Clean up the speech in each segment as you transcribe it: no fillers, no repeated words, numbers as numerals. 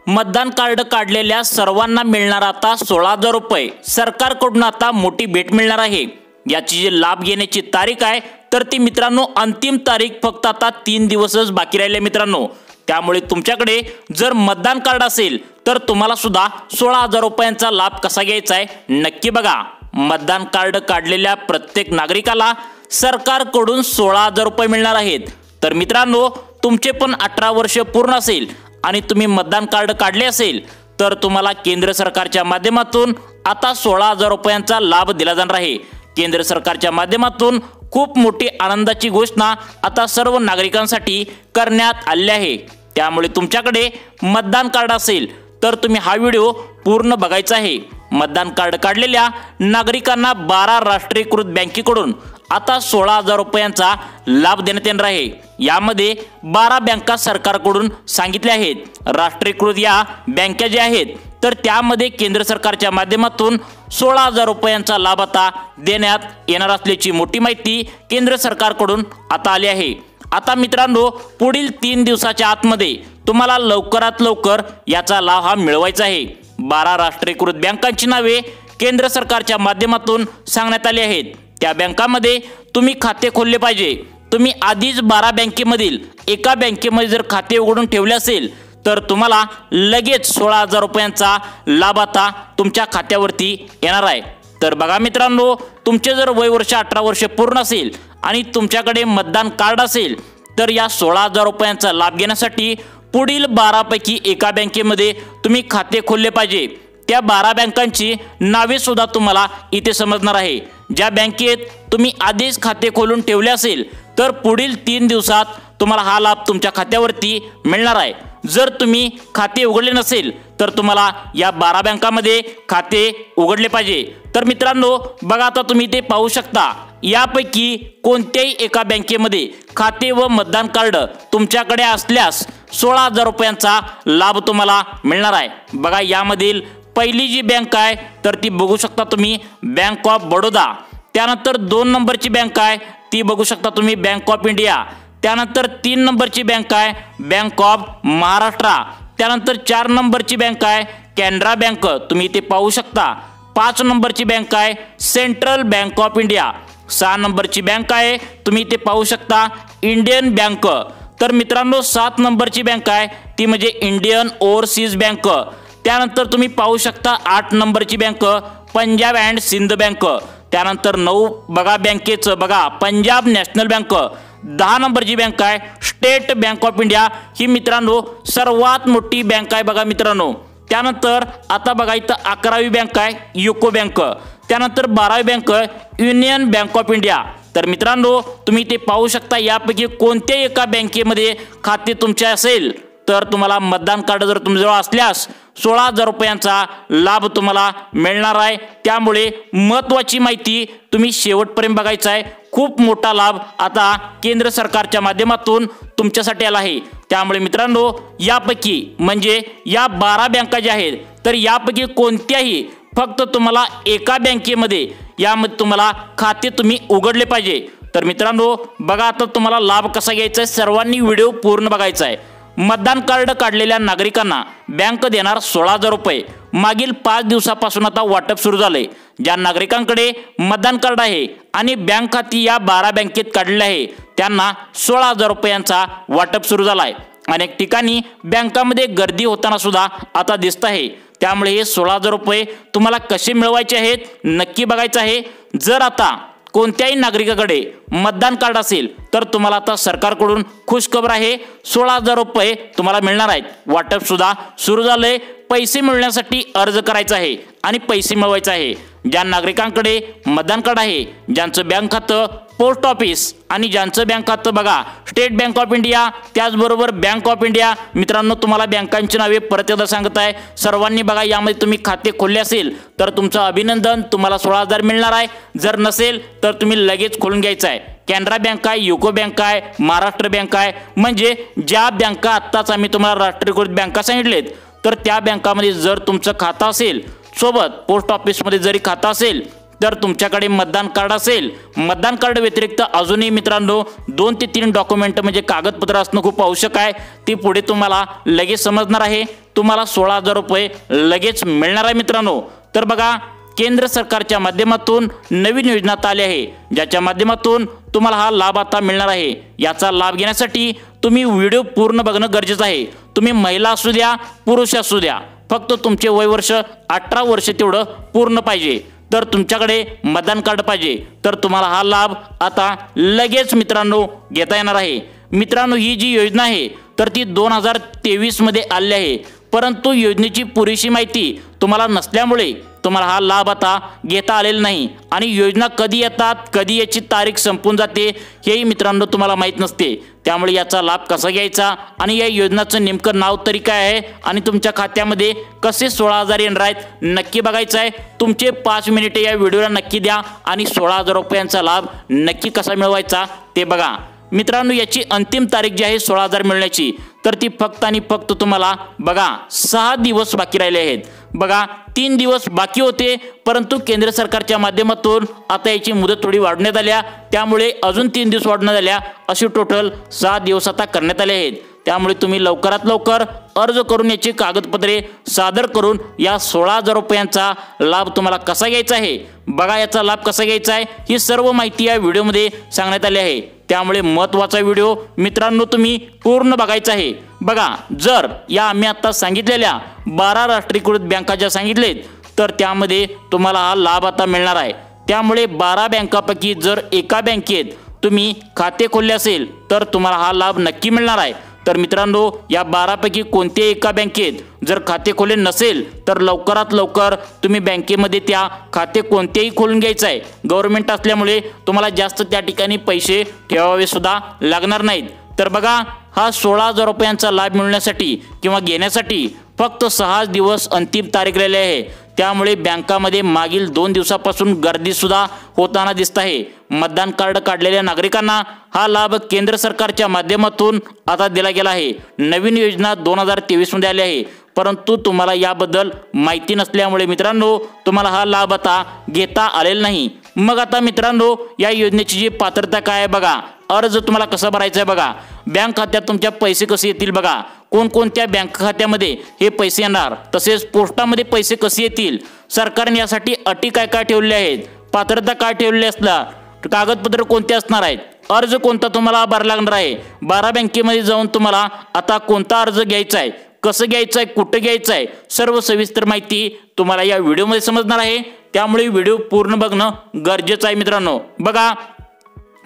मतदान कार्ड काढलेल्या सर्वांना मिळणार आता 16,000 रुपये। सरकारकडून आता मोठी भेट मिळणार आहे। याची जी लाभ घेण्याची तारीख आहे तर ती मित्रांनो अंतिम तारीख फक्त आता 3 दिवसच बाकी राहिले मित्रांनो। त्यामुळे तुमच्याकडे जर मतदान कार्ड असेल तर तुम्हाला सुद्धा 16,000 रुपयांचा लाभ कसा घ्यायचा आहे नक्की बघा। मतदान कार्ड काढलेल्या प्रत्येक नागरिकाला सरकारकडून 16,000 रुपये मिळणार आहेत। तर मित्रांनो तुमचे पण 18 वर्ष पूर्ण असेल आणि तुम्ही मतदान कार्ड काढले असेल तर तुम्हाला केंद्र सरकारच्या माध्यमातून आता 16,000 रुपयांचा लाभ दिला जाणार आहे। केंद्र सरकारच्या माध्यमातून खूप मोठी आनंदाची घोषणा आता सर्व नागरिकांसाठी करण्यात आली आहे। त्यामुळे तुमच्याकडे मतदान कार्ड असेल तर तुम्ही हा व्हिडिओ पूर्ण बघायचा आहे। मतदान कार्ड काढलेल्या नागरिकांना 12 राष्ट्रीयकृत बँकेकडून आता 16,000 रुपयांचा लाभ देण्यात येणार आहे। यामध्ये 12 बँका सरकारकडून सांगितल्या आहेत। राष्ट्रीयकृत या बँका ज्या आहेत तर त्यामध्ये केंद्र सरकारच्या माध्यमातून 16,000 रुपयांचा लाभ आता देण्यात येणार असल्याची मोठी माहिती केंद्र सरकारकडून आता आली आहे। आता मित्रांनो पुढील 3 दिवसाच्या आतमध्ये तुम्हाला लवकरात लवकर याचा लाभ हा मिळवायचा आहे। 12 राष्ट्रीयकृत बँकांची नावे केंद्र सरकारच्या माध्यमातून सांगण्यात आली आहेत। त्या बँकांमध्ये तुम्ही खाते खोलले पाहिजे। तुम्ही आधीच 12 बँकेमधील एका बँकेमध्ये जर खाते उघडून ठेवले असेल तर तुम्हाला लगेच 16,000 रुपयांचा लाभ आता तुमच्या खात्यावरती येणार आहे। तर बघा मित्रांनो तुमचे जर वय वर्ष 18 वर्ष पूर्ण असेल आणि तुमच्याकडे मतदान कार्ड असेल तर या 16,000 रुपयांचा लाभ घेण्यासाठी पुढील 12 पैकी एका बँकेमध्ये तुम्ही खाते खोलले पाहिजे। त्या 12 बँकांची नावे सुद्धा तुम्हाला इथे समजणार आहे। ज्या बँकेत तुम्ही आधीच खाते खोलून ठेवले असेल तर पुढील 3 दिवसात तुम्हाला हा लाभ तुमच्या खात्यावरती मिळणार आहे। जर तुम्ही खाते उघडले नसेल तर तुम्हाला या 12 बँकांमध्ये खाते उघडले पाहिजे। तर मित्रांनो बघा आता तुम्ही ते पाहू शकता यापैकी कोणत्याही एका बँकेमध्ये खाते व मतदान कार्ड तुमच्याकडे असल्यास 16,000 रुपयांचा लाभ तुम्हाला मिळणार आहे। बघा यामधील पहिली जी बँक आहे तर ती बघू शकता तुम्ही बँक ऑफ बडोदा। त्यानंतर 2 नंबरची बँक आहे ती बघू शकता तुम्ही बँक ऑफ इंडिया। त्यानंतर 3 नंबरची बँक आहे बँक ऑफ महाराष्ट्र। त्यानंतर 4 नंबरची बँक आहे कॅनरा बँक तुम्ही इथे पाहू शकता। 5 नंबरची बँक आहे सेंट्रल बँक ऑफ इंडिया। 6 नंबरची बँक आहे तुम्ही इथे पाहू शकता इंडियन बँक। तर मित्रांनो 7 नंबरची बँक आहे ती म्हणजे इंडियन ओव्हरसीज बँक। त्यानंतर तुम्ही पाहू शकता 8 नंबरची bank Punjab and Sind bank. त्यानंतर 9 बघा बँकेचं बघा पंजाब नॅशनल बँक। 10 नंबरची बँक आहे स्टेट बँक ऑफ इंडिया। ही मित्रांनो सर्वात मोठी बँक आहे बघा मित्रांनो। त्यानंतर आता बघा इथं 11वी बँक आहे युको बँक। त्यानंतर 12वी bank union bank of India. तर मित्रांनो तुम्ही ते पाहू शकता यापैकी कोणत्याही एका बँकेमध्ये खाते तुमचे असेल तर तुम्हाला मतदान कार्ड जर तुमच्याजवळ असल्यास 16,000 रुपयांचा लाभ तुम्हाला मिळणार आहे। त्यामुळे महत्त्वाची माहिती तुम्ही शेवटपर्यंत बघायचा आहे। खूप मोठा लाभ आता केंद्र सरकारच्या माध्यमातून तुमच्यासाठी आला आहे। त्यामुळे मित्रांनो यापैकी म्हणजे या 12 बँका ज्या आहेत तर यापैकी कोणत्याही फक्त तुम्हाला एका बँकेमध्ये यामध्ये तुम्हाला खाते तुम्ही उघडले पाहिजे। तर मित्रांनो बघा आता तुम्हाला लाभ कसा घ्यायचा आहे सर्वांनी व्हिडिओ पूर्ण बघायचा आहे। मतदान कार्ड काढलेल्या नागरिकांना बँक देणार 16,000 रुपये। मागील 5 दिवसापासून आता वाटप सुरू झाले। ज्या नागरिकांकडे मतदान कार्ड आहे आणि बँक खाती या 12 बँकेत काढलेले आहे त्यांना 16,000 रुपयांचा वाटप सुरू झाला आहे। अनेक ठिकाणी बँकामध्ये गर्दी होताना सुद्धा आता दिसत आहे। त्यामुळे हे 16,000 रुपये तुम्हाला कसे मिळवायचे आहेत नक्की बघायचं आहे। जर आता कोणत्याही नागरिकाकडे मतदान कार्ड असेल तर तुम्हाला आता सरकारकडून खुशखबर आहे 16,000 रुपये तुम्हाला मिळणार आहेत। वाटप सुद्धा सुरू झाले। पैसे मिळण्यासाठी अर्ज करायचा आहे आणि पैसे मिळवायचे आहे। ज्या नागरिकांकडे मतदान कार्ड आहे ज्यांचं बँक खातं पोस्ट ऑफिस आणि ज्यांचं बँक खातं बघा स्टेट बँक ऑफ इंडिया त्याचबरोबर बँक ऑफ इंडिया। मित्रांनो तुम्हाला बँकांची नावे परत एकदा सांगत आहे। सर्वांनी बघा यामध्ये तुम्ही खाते खोलले असेल तर तुमचं अभिनंदन तुम्हाला 16,000 मिळणार आहे। जर नसेल तर तुम्ही लगेच खोलून घ्यायचं आहे। कॅनरा बँक आहे युको बँक आहे महाराष्ट्र बँक आहे म्हणजे ज्या बँका आत्ताच आम्ही तुम्हाला राष्ट्रीयकृत बँका सांगितलेत तर त्या बँकामध्ये जर तुमचं खातं असेल सोबत पोस्ट ऑफिसमध्ये जरी खातं असेल तर तुमच्याकडे मतदान कार्ड असेल, मतदान कार्ड व्यतिरिक्त अजूनही मित्रांनो 2 ते 3 डॉक्युमेंट म्हणजे कागदपत्र असणं खूप आवश्यक आहे। ती पुढे तुम्हाला लगेच समजणार आहे। तुम्हाला 16,000 रुपये लगेच मिळणार आहे मित्रांनो। तर बघा, केंद्र सरकारच्या माध्यमातून नवीन योजना आली आहे, ज्याच्या माध्यमातून तुम्हाला हा लाभ आता मिळणार आहे। याचा लाभ घेण्यासाठी तुम्ही व्हिडिओ पूर्ण बघणं गरजेचं आहे। तुम्ही महिला असू द्या, पुरुष असू द्या, फक्त तुमचे वय वर्ष 18 वर्ष तेवढं पूर्ण पाहिजे। तर तुमच्याकडे मतदान कार्ड पाहिजे, तर तुम्हाला हा लाभ आता लगेच मित्रांनो घेता येणार आहे। मित्रांनो, ही जी योजना आहे तर ती 2023 मध्ये आली आहे, परंतु योजनेची पुरेशी माहिती तुम्हाला नसल्यामुळे तुम्हाला हा लाभ आता घेता आलेला नाही आणि योजना कधी येतात, कधी याची तारीख संपून जाते हेही मित्रांनो तुम्हाला माहीत नसते। त्यामुळे याचा लाभ कसा घ्यायचा आणि या योजनेचं नेमकं नाव तरी काय आहे आणि तुमच्या खात्यामध्ये कसे 16,000 येणार आहेत नक्की बघायचं आहे। तुमचे 5 मिनिटे या व्हिडिओला नक्की द्या आणि 16,000 रुपयांचा लाभ नक्की कसा मिळवायचा ते बघा। मित्रांनो, याची अंतिम तारीख जी आहे 16,000 मिळण्याची, तर ती फक्त आणि फक्त तुम्हाला बघा 6 दिवस बाकी राहिले आहेत। बघा, 3 दिवस बाकी होते, परंतु केंद्र सरकारच्या माध्यमातून आता याची मुदत थोडी वाढवण्यात आल्या, त्यामुळे अजून 3 दिवस वाढवण्यात आल्या, अशी टोटल 6 दिवस आता करण्यात आले आहेत। त्यामुळे तुम्ही लवकरात लवकर अर्ज करून याची कागदपत्रे सादर करून या 16,000 रुपयांचा लाभ तुम्हाला कसा घ्यायचा आहे बघा। याचा लाभ कसा घ्यायचा आहे ही सर्व माहिती या व्हिडिओमध्ये सांगण्यात आली आहे, त्यामुळे महत्त्वाचा व्हिडिओ मित्रांनो तुम्ही पूर्ण बघायचा आहे। बघा, जर या आम्ही आता सांगितलेल्या 12 राष्ट्रीयकृत बँका ज्या सांगितलेत, तर त्यामध्ये तुम्हाला हा लाभ आता मिळणार आहे। त्यामुळे 12 बँकापैकी जर एका बँकेत तुम्ही खाते खोलले असेल तर तुम्हाला हा लाभ नक्की मिळणार आहे। तर मित्रांनो, या 12 पैकी कोणत्याही एका बँकेत जर खाते खोले नसेल तर लवकरात लवकर तुम्ही बँकेमध्ये त्या खाते कोणतेही खोलून घ्यायचं आहे। गव्हर्नमेंट असल्यामुळे तुम्हाला जास्त त्या ठिकाणी पैसे ठेवावे सुद्धा लागणार नाहीत। तर बघा, हा 16,000 रुपयांचा लाभ मिळण्यासाठी किंवा घेण्यासाठी फक्त 6 दिवस अंतिम तारीख राहिली आहे। त्यामुळे बँकामध्ये मागील 2 दिवसापासून गर्दी सुद्धा होताना दिसत आहे। मतदान कार्ड काढलेल्या नागरिकांना हा लाभ केंद्र सरकारच्या माध्यमातून आता दिला गेला आहे। नवीन योजना 2023 मध्ये आली आहे, परंतु तुम्हाला याबद्दल माहिती नसल्यामुळे मित्रांनो तुम्हाला हा लाभ आता घेता आलेला नाही। मग आता मित्रांनो, या योजनेची जी पात्रता काय आहे बघा, अर्ज तुम्हाला कसा भरायचा आहे बघा, बँक खात्यात तुमच्या पैसे कसे येतील बघा, कोणकोणत्या बँक खात्यामध्ये हे पैसे येणार, तसेच पोस्टामध्ये पैसे कसे येतील, सरकारने यासाठी अटी काय काय ठेवल्या आहेत, पात्रता काय ठेवली असणार, कागदपत्र कोणते असणार आहेत, अर्ज कोणता तुम्हाला भरावा लागणार आहे, 12 बँकेमध्ये जाऊन तुम्हाला आता कोणता अर्ज घ्यायचा आहे, कसं घ्यायचं आहे, कुठं घ्यायचं आहे, सर्व सविस्तर माहिती तुम्हाला या व्हिडिओमध्ये समजणार आहे। त्यामुळे व्हिडिओ पूर्ण बघणं गरजेचं आहे मित्रांनो। बघा,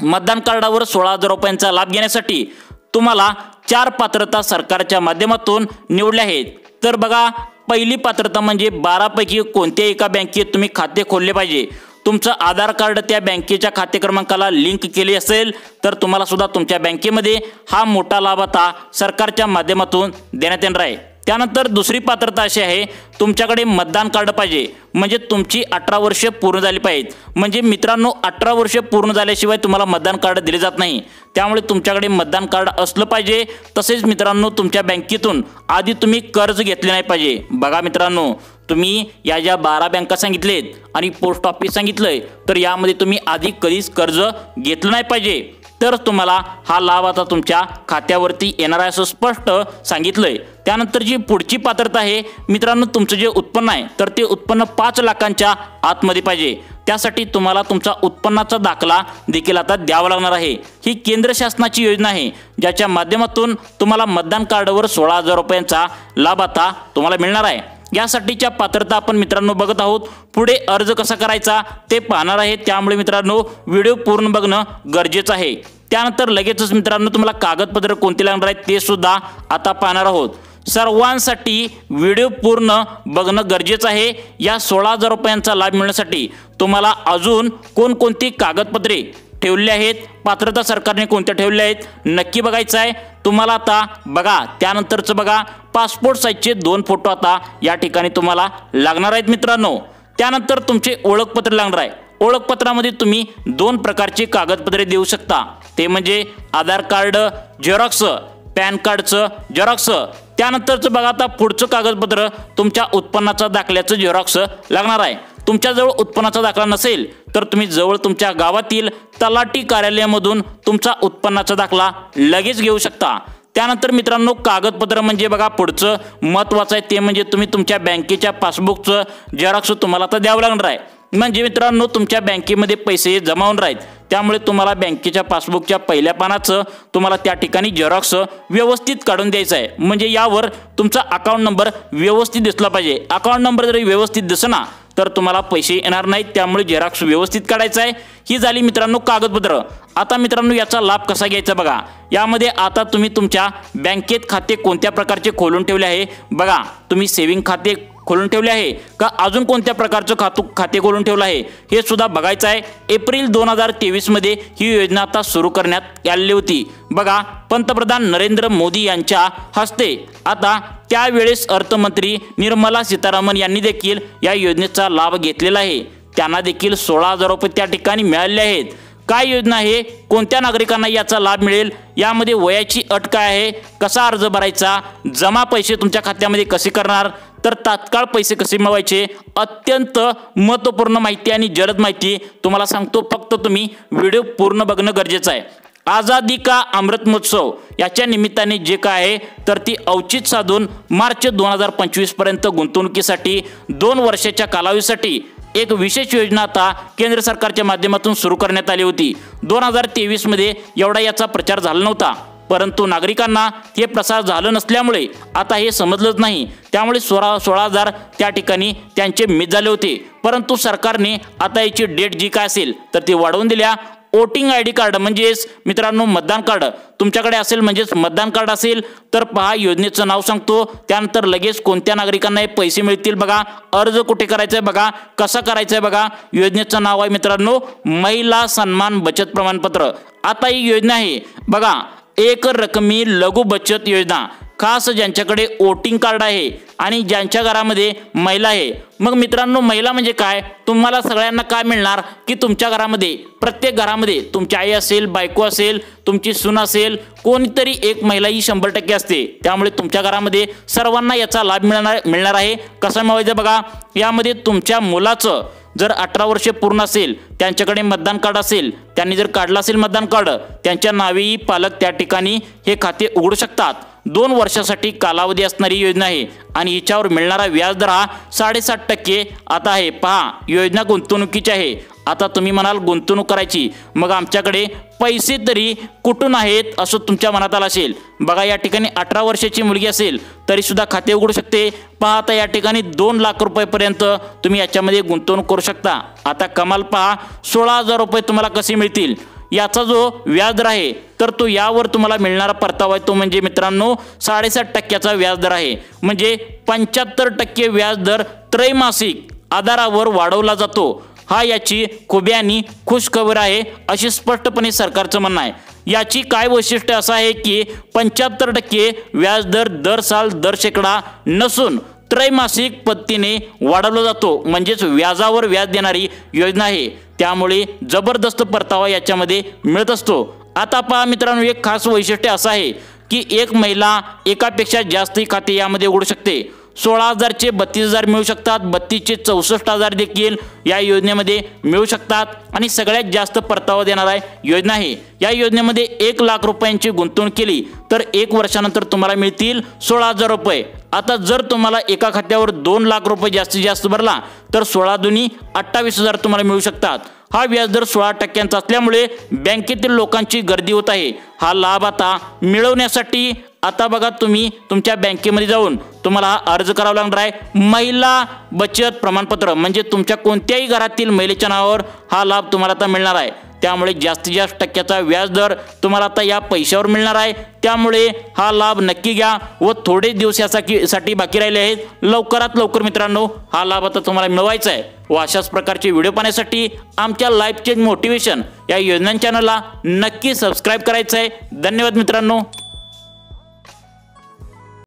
मतदान कार्डावर 16,000 रुपयांचा लाभ घेण्यासाठी तुम्हाला 4 पात्रता सरकारच्या माध्यमातून निवडल्या आहेत। तर बघा, पहिली पात्रता म्हणजे 12 पैकी कोणत्याही एका बँकेत तुम्ही खाते खोलले पाहिजे। तुमचं आधार कार्ड त्या बँकेच्या खाते क्रमांकाला लिंक केले असेल तर तुम्हाला सुद्धा तुमच्या बँकेमध्ये हा मोठा लाभ आता सरकारच्या माध्यमातून देण्यात येणार आहे। त्यानंतर दुसरी पात्रता अशी आहे, तुमच्याकडे मतदान कार्ड पाहिजे, म्हणजे तुमची 18 वर्ष पूर्ण झाली पाहिजेत। म्हणजे मित्रांनो, 18 वर्ष पूर्ण झाल्याशिवाय तुम्हाला मतदान कार्ड दिले जात नाही। त्यामुळे तुमच्याकडे मतदान कार्ड असलं पाहिजे। तसेच मित्रांनो, तुमच्या बँकेतून आधी तुम्ही कर्ज घेतले नाही पाहिजे। बघा मित्रांनो, तुम्ही या ज्या 12 बँका सांगितलेत आणि पोस्ट ऑफिस सांगितलंय, तर यामध्ये तुम्ही आधी कधीच कर्ज घेतलं नाही पाहिजे, तर तुम्हाला हा लाभ आता तुमच्या खात्यावरती येणार आहे असं स्पष्ट सांगितलंय। त्यानंतर जी पुढची पात्रता आहे मित्रांनो, तुमचं जे उत्पन्न आहे तर ते उत्पन्न 5 लाखांच्या आतमध्ये पाहिजे। त्यासाठी तुम्हाला तुमचा उत्पन्नाचा दाखला देखील आता द्यावा लागणार आहे। ही केंद्र शासनाची योजना आहे, ज्याच्या माध्यमातून तुम्हाला मतदान कार्डवर 16,000 रुपयांचा लाभ आता तुम्हाला मिळणार आहे। यासाठीच्या पात्रता आपण मित्रांनो बघत आहोत। पुढे अर्ज कसा करायचा ते पाहणार आहे, त्यामुळे मित्रांनो व्हिडिओ पूर्ण बघणं गरजेचं आहे। त्यानंतर लगेचच मित्रांनो तुम्हाला कागदपत्र कोणते लागणार आहेत ते सुद्धा आता पाहणार आहोत। सर्वांसाठी व्हिडिओ पूर्ण बघणं गरजेचं आहे। या 16,000 रुपयांचा लाभ मिळण्यासाठी तुम्हाला अजून कोणकोणती कागदपत्रे ठेवले आहेत, पात्रता सरकारने कोणत्या ठेवल्या आहेत नक्की बघायचं आहे तुम्हाला आता। बघा, त्यानंतरचं बघा, पासपोर्ट साईजचे 2 फोटो आता या ठिकाणी तुम्हाला लागणार आहेत मित्रांनो। त्यानंतर तुमचे ओळखपत्र लागणार आहे। ओळखपत्रामध्ये तुम्ही 2 प्रकारचे कागदपत्रे देऊ शकता, ते म्हणजे आधार कार्ड झेरॉक्स, पॅन कार्डचं झेरॉक्स। त्यानंतरचं बघा, आता पुढचं कागदपत्र तुमच्या उत्पन्नाचा दाखल्याचं झेरॉक्स लागणार आहे। तुमच्याजवळ उत्पन्नाचा दाखला नसेल तर तुम्ही जवळ तुमच्या गावातील तलाठी कार्यालयामधून तुमचा उत्पन्नाचा दाखला लगेच घेऊ शकता। त्यानंतर मित्रांनो कागदपत्र म्हणजे बघा पुढचं महत्त्वाचं आहे ते म्हणजे तुम्ही तुमच्या बँकेच्या पासबुकचं झेरॉक्स तुम्हाला आता द्यावं लागणार आहे। म्हणजे मित्रांनो तुमच्या बँकेमध्ये पैसे जमा होऊन राहत, त्यामुळे तुम्हाला बँकेच्या पासबुकच्या पहिल्या पानाचं तुम्हाला त्या ठिकाणी झेरॉक्स व्यवस्थित काढून द्यायचं आहे। म्हणजे यावर तुमचा अकाउंट नंबर व्यवस्थित दिसला पाहिजे। अकाउंट नंबर जरी व्यवस्थित दिसना तर तुम्हाला पैसे येणार नाहीत, त्यामुळे झेरॉक्स व्यवस्थित काढायचा आहे। ही झाली मित्रांनो कागदपत्र। आता मित्रांनो याचा लाभ कसा घ्यायचा बघा। यामध्ये आता तुम्ही तुमच्या बँकेत खाते कोणत्या प्रकारचे खोलून ठेवले आहे बघा। तुम्ही सेविंग खाते खोलून ठेवले आहे का अजून कोणत्या प्रकारचं खाते खोलून ठेवलं आहे हे सुद्धा बघायचं आहे। एप्रिल 2023 मध्ये ही योजना आता सुरू करण्यात आली होती बघा। पंतप्रधान नरेंद्र मोदी यांच्या हस्ते आता त्यावेळेस अर्थमंत्री निर्मला सीतारामन यांनी देखील या योजनेचा लाभ घेतलेला आहे। त्यांना देखील 16,000 रुपये त्या ठिकाणी मिळाले आहेत। काय योजना आहे, कोणत्या नागरिकांना याचा लाभ मिळेल, यामध्ये वयाची अट काय आहे, कसा अर्ज भरायचा, जमा पैसे तुमच्या खात्यामध्ये कसे करणार, तर तात्काळ पैसे कसे मिळवायचे, अत्यंत महत्त्वपूर्ण माहिती आणि जलद माहिती तुम्हाला सांगतो। फक्त तुम्ही व्हिडिओ पूर्ण बघणं गरजेचं आहे। आझादी का अमृत महोत्सव याच्या निमित्ताने जे काय आहे तर ती औचित्य साधून मार्च 2025 पर्यंत गुंतवणुकीसाठी 2 वर्षाच्या कालावधीसाठी एक विशेष योजना आता केंद्र सरकारच्या माध्यमातून सुरू करण्यात आली होती। 2023 मध्ये एवढा याचा प्रचार झाला नव्हता, परंतु नागरिकांना हे प्रसार झालं नसल्यामुळे आता हे समजलंच नाही, त्यामुळे 16,000 त्या ठिकाणी त्यांचे मिस झाले होते। परंतु सरकारने आता याची डेट जी काय असेल तर ती वाढवून दिल्या। वोटिंग ID कार्ड म्हणजेच मित्रांनो मतदान कार्ड तुमच्याकडे असेल, म्हणजेच मतदान कार्ड असेल तर पहा योजनेचं नाव सांगतो, त्यानंतर लगेच कोणत्या नागरिकांना हे पैसे मिळतील बघा, अर्ज कुठे करायचा आहे बघा, कसा करायचा आहे बघा। योजनेचं नाव आहे मित्रांनो महिला सन्मान बचत प्रमाणपत्र। आता ही योजना आहे बघा एक रकमी लघु बचत योजना, खास ज्यांच्याकडे वोटिंग कार्ड आहे आणि ज्यांच्या घरामध्ये महिला आहे। मग मित्रांनो महिला म्हणजे काय, तुम्हाला सगळ्यांना काय मिळणार की तुमच्या घरामध्ये प्रत्येक घरामध्ये तुमची आई असेल, बायको असेल, तुमची सून असेल, कोणीतरी एक महिला ही 100% असते, त्यामुळे तुमच्या घरामध्ये सर्वांना याचा लाभ मिळणार आहे। कसा मिळवायचा बघा, यामध्ये तुमच्या मुलाचं जर 18 वर्षे पूर्ण असेल, त्यांच्याकडे मतदान कार्ड असेल, त्यांनी जर काढलं असेल मतदान कार्ड, त्यांच्या नावेही पालक त्या ठिकाणी हे खाते उघडू शकतात। 2 वर्षासाठी कालावधी असणारी योजना आहे आणि हिच्यावर मिळणारा व्याजदर हा 7.5% आता आहे। पहा योजना गुंतवणुकीची आहे। आता तुम्ही म्हणाल गुंतवणूक करायची, मग आमच्याकडे पैसे तरी कुठून आहेत असं तुमच्या मनात आलं असेल बघा। या ठिकाणी 18 वर्षाची मुलगी असेल तरी सुद्धा खाते उघडू शकते। पहा आता या ठिकाणी 2 लाख रुपयापर्यंत तुम्ही याच्यामध्ये गुंतवणूक करू शकता। आता कमाल पहा 16,000 रुपये तुम्हाला कसे मिळतील, याचा जो व्याजदर आहे तर तो यावर तुम्हाला मिळणारा परतावा आहे तो म्हणजे मित्रांनो 7.5% व्याजदर आहे। म्हणजे 75% व्याजदर त्रैमासिक आधारावर वाढवला जातो। हा याची खुबी आणि खुशखबर आहे अशी स्पष्टपणे सरकारचं म्हणणं आहे। याची काय वैशिष्ट्य असं आहे की 75% व्याजदर दर साल दर शेकडा नसून त्रैमासिक पद्धतीने वाढवला जातो, म्हणजेच व्याजावर व्याज देणारी योजना आहे, त्यामुळे जबरदस्त परतावा याच्यामध्ये मिळत असतो। आता पहा मित्रांनो एक खास वैशिष्ट्य असं आहे की एक महिला एकापेक्षा जास्त खाते यामध्ये उघडू शकते। 16,000 चे 32,000 मिळू शकतात, 32 चे 64,000 देखील या योजनेमध्ये मिळू शकतात आणि सगळ्यात जास्त परतावा देणारा योजना आहे। या योजनेमध्ये 1 लाख रुपयांची गुंतवणूक केली तर 1 वर्षानंतर तुम्हाला मिळतील 16,000 रुपये। आता जर तुम्हाला एका खात्यावर 2 लाख रुपये जास्तीत जास्त भरला तर 16 दुनी 28,000 तुम्हाला मिळू शकतात। हा व्याजदर 16% असल्यामुळे बँकेतील लोकांची गर्दी होत आहे। हा लाभ आता मिळवण्यासाठी आता बघा तुम्ही तुमच्या बँकेमध्ये जाऊन तुम्हाला हा अर्ज करावा लागणार आहे। महिला बचत प्रमाणपत्र म्हणजे तुमच्या कोणत्याही घरातील महिलेच्या नावावर हा लाभ तुम्हाला आता मिळणार आहे, त्यामुळे जास्तीत जास्त टक्क्याचा व्याजदर तुम्हाला आता या पैशावर मिळणार आहे। त्यामुळे हा लाभ नक्की घ्या व थोडे दिवस यासाठी बाकी राहिले आहेत, लवकरात लवकर मित्रांनो हा लाभ आता तुम्हाला मिळवायचा आहे। व अशाच प्रकारचे व्हिडिओ पाहण्यासाठी आमच्या लाईफ चेंज मोटिवेशन या योजना चॅनलला नक्की सबस्क्राईब करायचं आहे। धन्यवाद मित्रांनो।